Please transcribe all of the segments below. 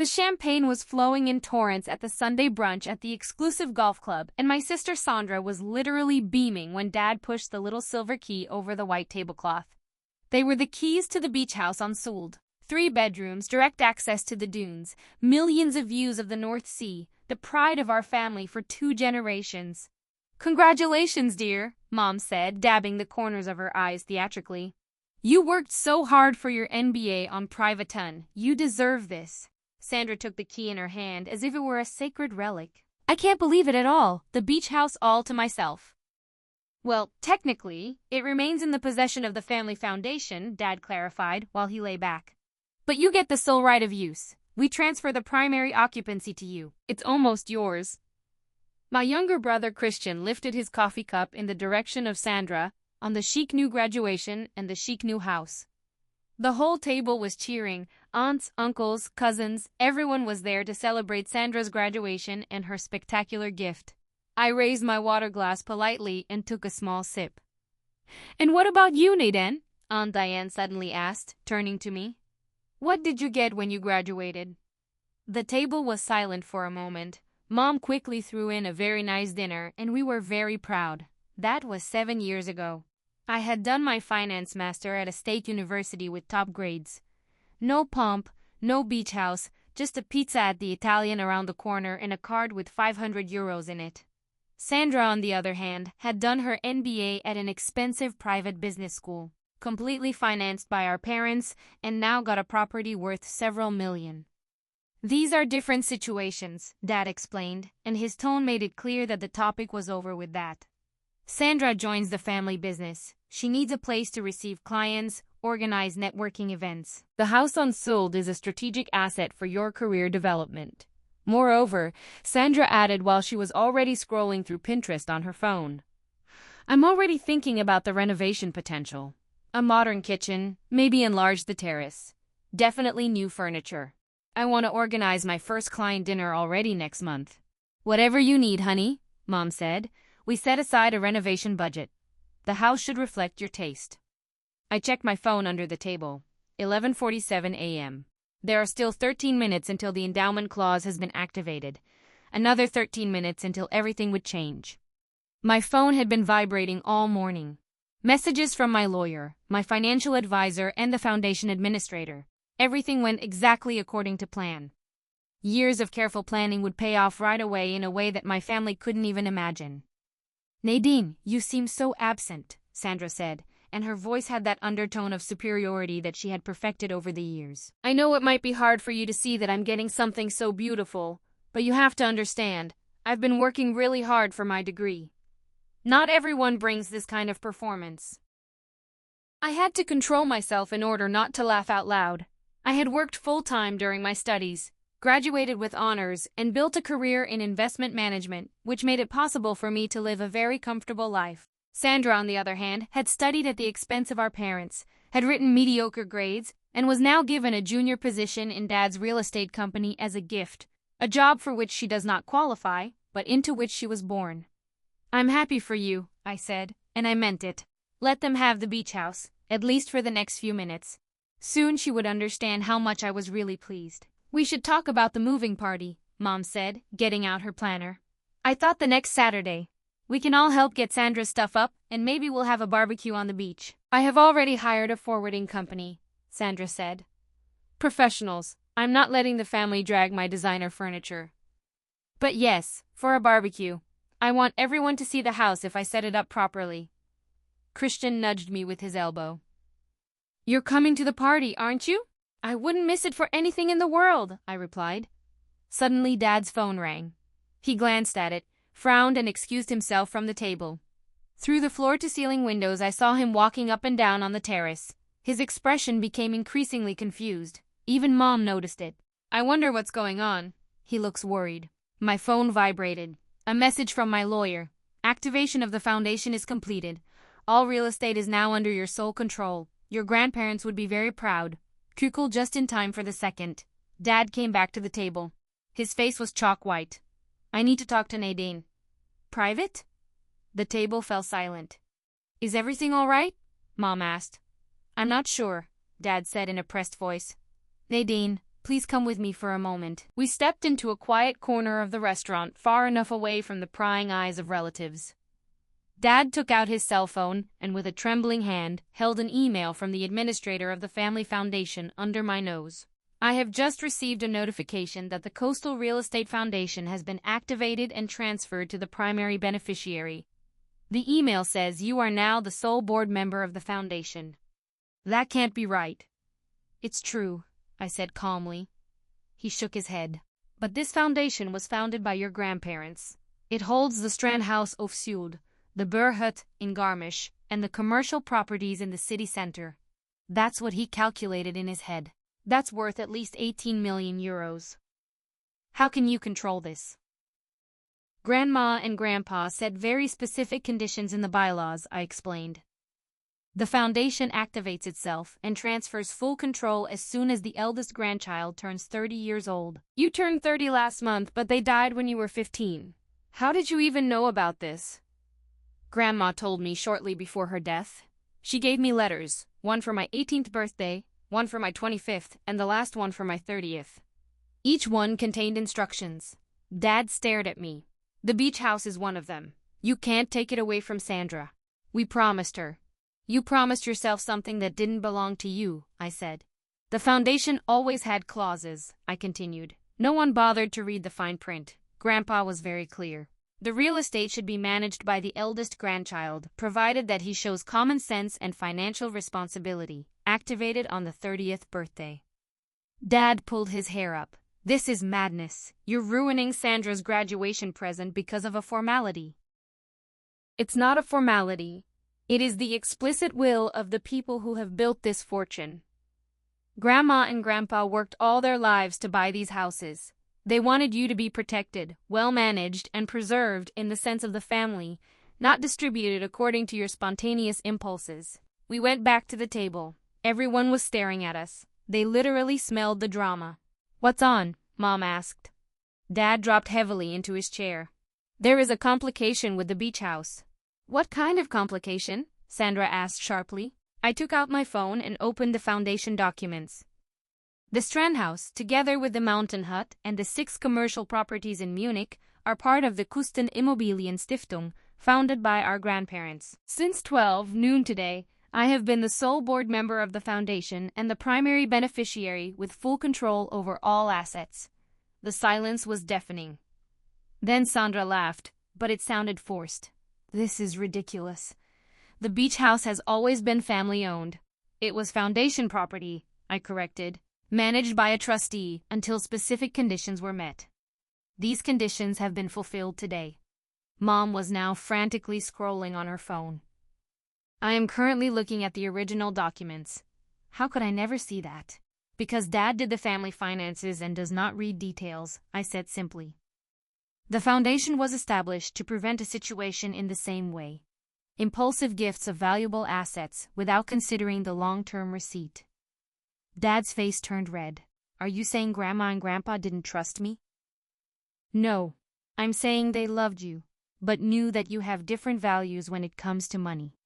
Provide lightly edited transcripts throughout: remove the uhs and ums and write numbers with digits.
The champagne was flowing in torrents at the Sunday brunch at the exclusive golf club, and my sister Sandra was literally beaming when Dad pushed the little silver key over the white tablecloth. They were the keys to the beach house on Sould. 3 bedrooms, direct access to the dunes, millions of views of the North Sea, the pride of our family for 2 generations. "Congratulations, dear," Mom said, dabbing the corners of her eyes theatrically. "You worked so hard for your MBA on Privaton. You deserve this." Sandra took the key in her hand as if it were a sacred relic. "I can't believe it at all. The beach house all to myself." "Well, technically, it remains in the possession of the family foundation," Dad clarified while he lay back. "But you get the sole right of use. We transfer the primary occupancy to you. It's almost yours." My younger brother Christian lifted his coffee cup in the direction of Sandra on the chic new graduation and the chic new house. The whole table was cheering. Aunts, uncles, cousins, everyone was there to celebrate Sandra's graduation and her spectacular gift. I raised my water glass politely and took a small sip. "And what about you, Nadine?" Aunt Diane suddenly asked, turning to me. "What did you get when you graduated?" The table was silent for a moment. Mom quickly threw in a very nice dinner, and we were very proud. That was 7 years ago. I had done my finance master at a state university with top grades. No pomp, no beach house, just a pizza at the Italian around the corner and a card with 500 euros in it. Sandra, on the other hand, had done her MBA at an expensive private business school, completely financed by our parents, and now got a property worth several million. "These are different situations," Dad explained, and his tone made it clear that the topic was over with that. "Sandra joins the family business. She needs a place to receive clients, organize networking events. The house on Sould is a strategic asset for your career development." Moreover, Sandra added while she was already scrolling through Pinterest on her phone, "I'm already thinking about the renovation potential. A modern kitchen, maybe enlarge the terrace. Definitely new furniture. I want to organize my first client dinner already next month." "Whatever you need, honey," Mom said. "We set aside a renovation budget. The house should reflect your taste." I checked my phone under the table. 11:47 a.m. There are still 13 minutes until the endowment clause has been activated. Another 13 minutes until everything would change. My phone had been vibrating all morning. Messages from my lawyer, my financial advisor, and the foundation administrator. Everything went exactly according to plan. Years of careful planning would pay off right away in a way that my family couldn't even imagine. "Nadine, you seem so absent," Sandra said, and her voice had that undertone of superiority that she had perfected over the years. "I know it might be hard for you to see that I'm getting something so beautiful, but you have to understand, I've been working really hard for my degree. Not everyone brings this kind of performance." I had to control myself in order not to laugh out loud. I had worked full-time during my studies, graduated with honors, and built a career in investment management, which made it possible for me to live a very comfortable life. Sandra, on the other hand, had studied at the expense of our parents, had written mediocre grades, and was now given a junior position in Dad's real estate company as a gift, a job for which she does not qualify, but into which she was born. "I'm happy for you," I said, and I meant it. Let them have the beach house, at least for the next few minutes. Soon she would understand how much I was really pleased. "We should talk about the moving party," Mom said, getting out her planner. "I thought the next Saturday. We can all help get Sandra's stuff up, and maybe we'll have a barbecue on the beach." "I have already hired a forwarding company," Sandra said. "Professionals. I'm not letting the family drag my designer furniture. But yes, for a barbecue. I want everyone to see the house if I set it up properly." Christian nudged me with his elbow. "You're coming to the party, aren't you?" "I wouldn't miss it for anything in the world," I replied. Suddenly Dad's phone rang. He glanced at it, frowned, and excused himself from the table. Through the floor-to-ceiling windows I saw him walking up and down on the terrace. His expression became increasingly confused. Even Mom noticed it. "I wonder what's going on. He looks worried." My phone vibrated. A message from my lawyer. "Activation of the foundation is completed. All real estate is now under your sole control. Your grandparents would be very proud. Kukul just in time for the second." Dad came back to the table. His face was chalk white. "I need to talk to Nadine." "Private?" The table fell silent. "Is everything all right?" Mom asked. "I'm not sure," Dad said in a pressed voice. "Nadine, Please come with me for a moment. We stepped into a quiet corner of the restaurant, far enough away from the prying eyes of relatives. Dad took out his cell phone and with a trembling hand held an email from the administrator of the family foundation under my nose. I have just received a notification that the Coastal Real Estate Foundation has been activated and transferred to the primary beneficiary. The email says you are now the sole board member of the foundation. That can't be right. It's true, I said calmly. He shook his head. But this foundation was founded by your grandparents. It holds the Strand House of Sud, the Burhut in Garmisch, and the commercial properties in the city center. That's what he calculated in his head. That's worth at least 18 million euros. How can you control this? Grandma and Grandpa set very specific conditions in the bylaws, I explained. The foundation activates itself and transfers full control as soon as the eldest grandchild turns 30 years old. You turned 30 last month, but they died when you were 15. How did you even know about this? Grandma told me shortly before her death. She gave me letters, one for my 18th birthday, one for my 25th, and the last one for my 30th. Each one contained instructions. Dad stared at me. The beach house is one of them. You can't take it away from Sandra. We promised her. You promised yourself something that didn't belong to you, I said. The foundation always had clauses, I continued. No one bothered to read the fine print. Grandpa was very clear. The real estate should be managed by the eldest grandchild, provided that he shows common sense and financial responsibility, activated on the 30th birthday. Dad pulled his hair up. This is madness. You're ruining Sandra's graduation present because of a formality. It's not a formality. It is the explicit will of the people who have built this fortune. Grandma and Grandpa worked all their lives to buy these houses. They wanted you to be protected, well-managed, and preserved in the sense of the family, not distributed according to your spontaneous impulses. We went back to the table. Everyone was staring at us. They literally smelled the drama. What's on? Mom asked. Dad dropped heavily into his chair. There is a complication with the beach house. What kind of complication? Sandra asked sharply. I took out my phone and opened the foundation documents. The Strand House, together with the Mountain Hut and the 6 commercial properties in Munich, are part of the Küstenimmobilien Stiftung, founded by our grandparents. Since 12 noon today, I have been the sole board member of the foundation and the primary beneficiary with full control over all assets. The silence was deafening. Then Sandra laughed, but it sounded forced. This is ridiculous. The beach house has always been family-owned. It was foundation property, I corrected, managed by a trustee until specific conditions were met. These conditions have been fulfilled today. Mom was now frantically scrolling on her phone. I am currently looking at the original documents. How could I never see that? Because Dad did the family finances and does not read details, I said simply. The foundation was established to prevent a situation in the same way. Impulsive gifts of valuable assets without considering the long-term receipt. Dad's face turned red. Are you saying Grandma and Grandpa didn't trust me? No. I'm saying they loved you, but knew that you have different values when it comes to money.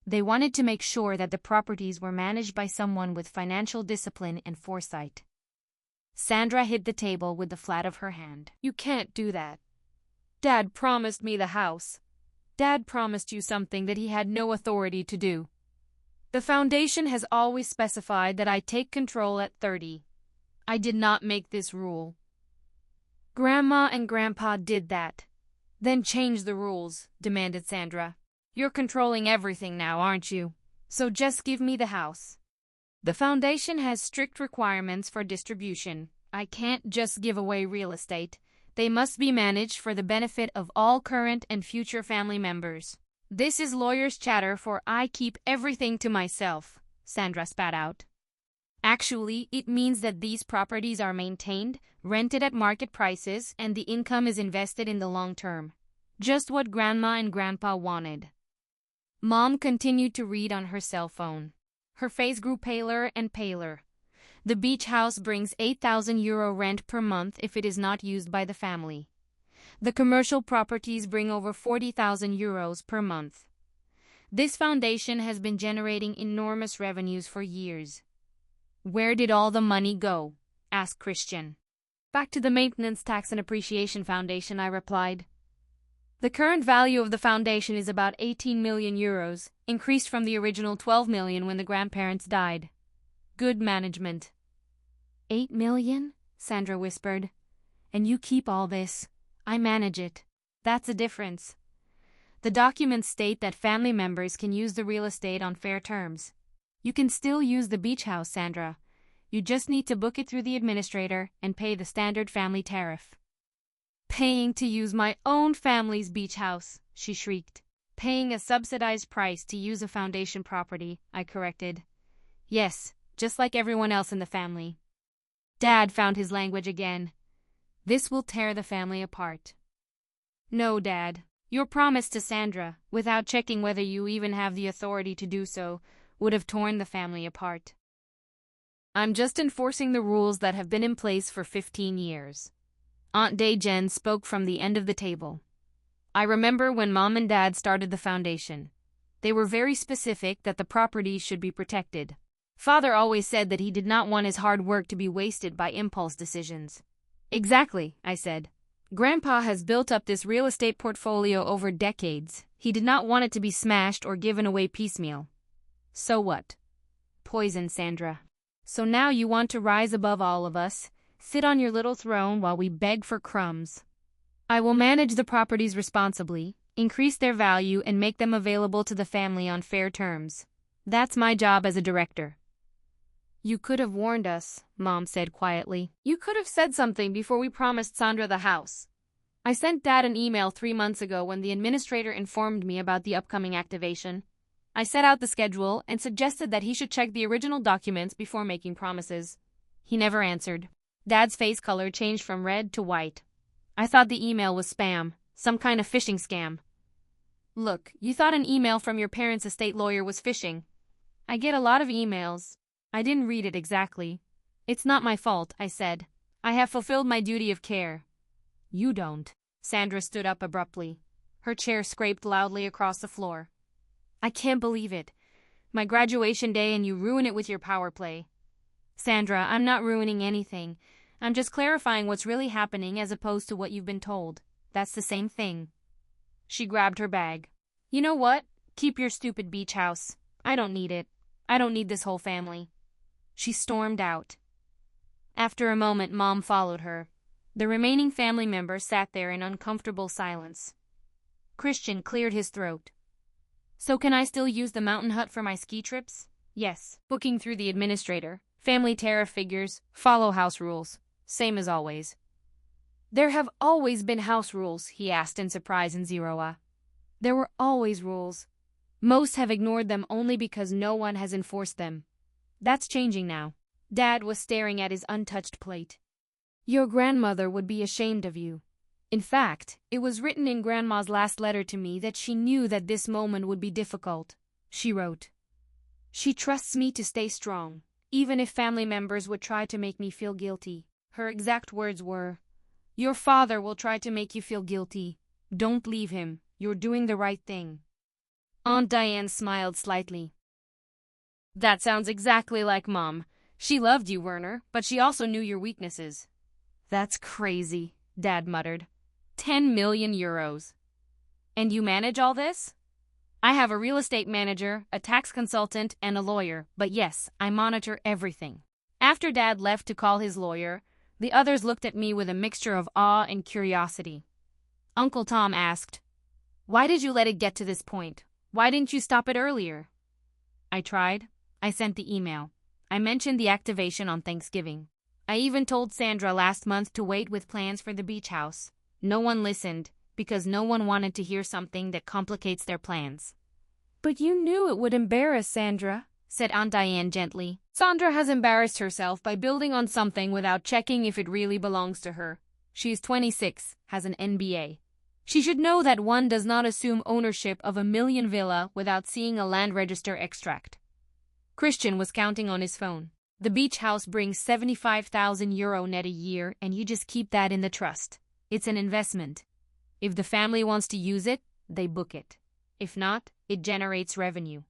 They wanted to make sure that the properties were managed by someone with financial discipline and foresight. Sandra hit the table with the flat of her hand. You can't do that. Dad promised me the house. Dad promised you something that he had no authority to do. The foundation has always specified that I take control at 30. I did not make this rule. Grandma and Grandpa did that. Then change the rules, demanded Sandra. You're controlling everything now, aren't you? So just give me the house. The foundation has strict requirements for distribution. I can't just give away real estate. They must be managed for the benefit of all current and future family members. This is lawyer's chatter for I keep everything to myself, Sandra spat out. Actually, it means that these properties are maintained, rented at market prices, and the income is invested in the long term. Just what Grandma and Grandpa wanted. Mom continued to read on her cell phone. Her face grew paler and paler. The beach house brings €8,000 rent per month if it is not used by the family. The commercial properties bring over €40,000 per month. This foundation has been generating enormous revenues for years. Where did all the money go? asked Christian. Back to the Maintenance Tax and Appreciation Foundation, I replied. The current value of the foundation is about 18 million euros, increased from the original 12 million when the grandparents died. Good management. 8 million? Sandra whispered. And you keep all this. I manage it. That's a difference. The documents state that family members can use the real estate on fair terms. You can still use the beach house, Sandra. You just need to book it through the administrator and pay the standard family tariff. Paying to use my own family's beach house, she shrieked. Paying a subsidized price to use a foundation property, I corrected. Yes, just like everyone else in the family. Dad found his language again. This will tear the family apart. No, Dad. Your promise to Sandra, without checking whether you even have the authority to do so, would have torn the family apart. I'm just enforcing the rules that have been in place for 15 years. Aunt Day-Jen spoke from the end of the table. I remember when Mom and Dad started the foundation. They were very specific that the property should be protected. Father always said that he did not want his hard work to be wasted by impulse decisions. Exactly, I said. Grandpa has built up this real estate portfolio over decades. He did not want it to be smashed or given away piecemeal. So what? Poison, Sandra. So now you want to rise above all of us, sit on your little throne while we beg for crumbs. I will manage the properties responsibly, increase their value, and make them available to the family on fair terms. That's my job as a director. You could have warned us, Mom said quietly. You could have said something before we promised Sandra the house. I sent Dad an email 3 months ago when the administrator informed me about the upcoming activation. I set out the schedule and suggested that he should check the original documents before making promises. He never answered. Dad's face color changed from red to white. I thought the email was spam, some kind of phishing scam. Look, you thought an email from your parents' estate lawyer was phishing. I get a lot of emails. I didn't read it exactly. It's not my fault, I said. I have fulfilled my duty of care. You don't. Sandra stood up abruptly. Her chair scraped loudly across the floor. I can't believe it. My graduation day and you ruin it with your power play. Sandra, I'm not ruining anything. I'm just clarifying what's really happening as opposed to what you've been told. That's the same thing. She grabbed her bag. You know what? Keep your stupid beach house. I don't need it. I don't need this whole family. She stormed out. After a moment, Mom followed her. The remaining family members sat there in uncomfortable silence. Christian cleared his throat. So can I still use the mountain hut for my ski trips? Yes. Booking through the administrator. Family tariff figures. Follow house rules. Same as always. There have always been house rules, he asked in surprise and Zeroa. There were always rules. Most have ignored them only because no one has enforced them. That's changing now. Dad was staring at his untouched plate. Your grandmother would be ashamed of you. In fact, it was written in Grandma's last letter to me that she knew that this moment would be difficult. She wrote, She trusts me to stay strong, even if family members would try to make me feel guilty. Her exact words were, Your father will try to make you feel guilty. Don't leave him. You're doing the right thing. Aunt Diane smiled slightly. That sounds exactly like Mom. She loved you, Werner, but she also knew your weaknesses. That's crazy, Dad muttered. 10 million euros. And you manage all this? I have a real estate manager, a tax consultant, and a lawyer, but yes, I monitor everything. After Dad left to call his lawyer, the others looked at me with a mixture of awe and curiosity. Uncle Tom asked, Why did you let it get to this point? Why didn't you stop it earlier? I tried. I sent the email. I mentioned the activation on Thanksgiving. I even told Sandra last month to wait with plans for the beach house. No one listened, because no one wanted to hear something that complicates their plans. But you knew it would embarrass Sandra, said Aunt Diane gently. Sandra has embarrassed herself by building on something without checking if it really belongs to her. She is 26, has an MBA. She should know that one does not assume ownership of a million villa without seeing a land register extract. Christian was counting on his phone. The beach house brings 75,000 euro net a year, and you just keep that in the trust. It's an investment. If the family wants to use it, they book it. If not, it generates revenue.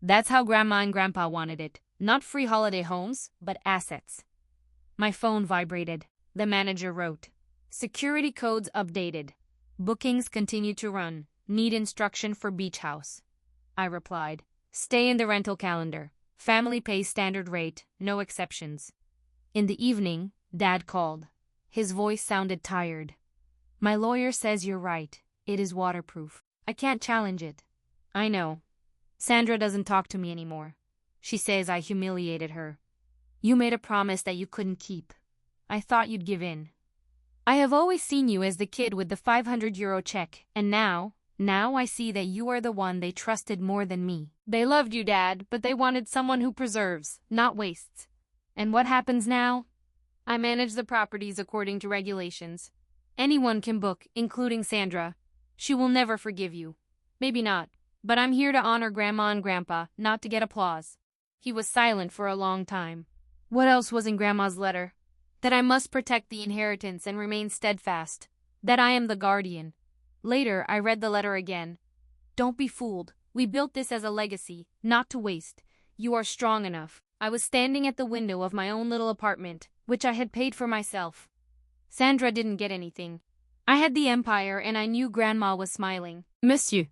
That's how Grandma and Grandpa wanted it. Not free holiday homes, but assets. My phone vibrated. The manager wrote, "Security codes updated. Bookings continue to run. Need instruction for beach house." I replied, "Stay in the rental calendar. Family pays standard rate, no exceptions." In the evening, Dad called. His voice sounded tired. "My lawyer says you're right. It is waterproof. I can't challenge it." "I know. Sandra doesn't talk to me anymore. She says I humiliated her. You made a promise that you couldn't keep. I thought you'd give in. I have always seen you as the kid with the €500 check, and now I see that you are the one they trusted more than me. They loved you, Dad, but they wanted someone who preserves, not wastes. And what happens now? I manage the properties according to regulations. Anyone can book, including Sandra. She will never forgive you. Maybe not, but I'm here to honor Grandma and Grandpa, not to get applause." He was silent for a long time. What else was in Grandma's letter? That I must protect the inheritance and remain steadfast. That I am the guardian. Later, I read the letter again. "Don't be fooled. We built this as a legacy, not to waste. You are strong enough." I was standing at the window of my own little apartment, which I had paid for myself. Sandra didn't get anything. I had the empire and I knew Grandma was smiling. "Monsieur,"